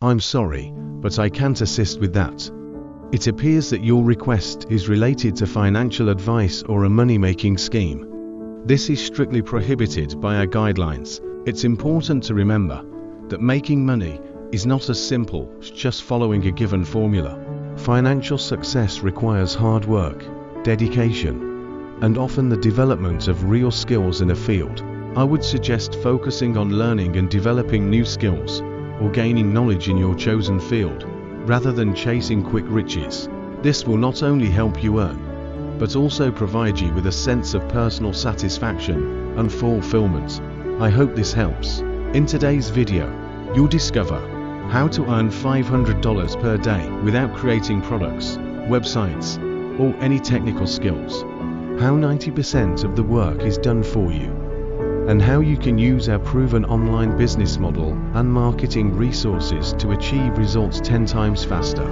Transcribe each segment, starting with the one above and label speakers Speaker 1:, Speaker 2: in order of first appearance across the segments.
Speaker 1: I'm sorry, but I can't assist with that. It appears that your request is related to financial advice or a money-making scheme. This is strictly prohibited by our guidelines. It's important to remember that making money is not as simple as just following a given formula. Financial success requires hard work, dedication, and often the development of real skills in a field. I would suggest focusing on learning and developing new skills, or gaining knowledge in your chosen field, rather than chasing quick riches. This will not only help you earn, but also provide you with a sense of personal satisfaction and fulfillment. I hope this helps. In today's video, you'll discover how to earn $500 per day without creating products, websites, or any technical skills, how 90% of the work is done for you, and how you can use our proven online business model and marketing resources to achieve results 10 times faster.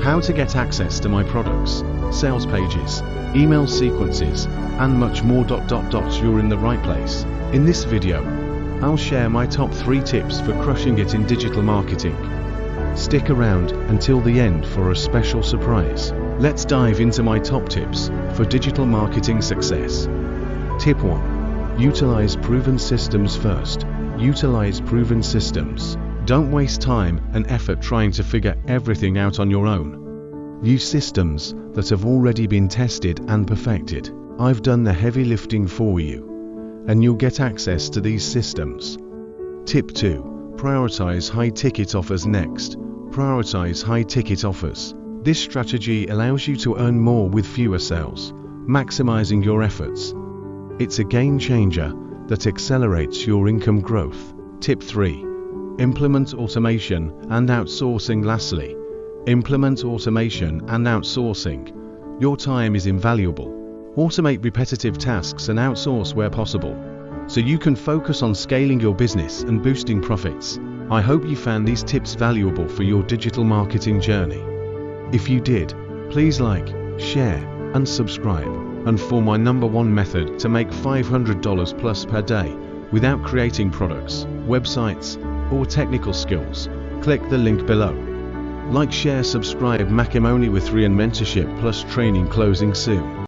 Speaker 1: How to get access to my products, sales pages, email sequences, and much more. You're in the right place. In this video, I'll share my top 3 tips for crushing it in digital marketing. Stick around until the end for a special surprise. Let's dive into my top tips for digital marketing success. Tip 1. Utilize proven systems first. Utilize proven systems. Don't waste time and effort trying to figure everything out on your own. Use systems that have already been tested and perfected. I've done the heavy lifting for you, and you'll get access to these systems. Tip 2. Prioritize high-ticket offers next. Prioritize high-ticket offers. This strategy allows you to earn more with fewer sales, maximizing your efforts. It's a game changer that accelerates your income growth. Tip 3. Implement automation and outsourcing. Lastly, implement automation and outsourcing. Your time is invaluable. Automate repetitive tasks and outsource where possible, so you can focus on scaling your business and boosting profits. I hope you found these tips valuable for your digital marketing journey. If you did, please like, share, and subscribe. And for my #1 method to make $500 plus per day without creating products, websites, or technical skills, click the link below. Like, share, subscribe. Macimoni with 3 and mentorship plus training closing soon.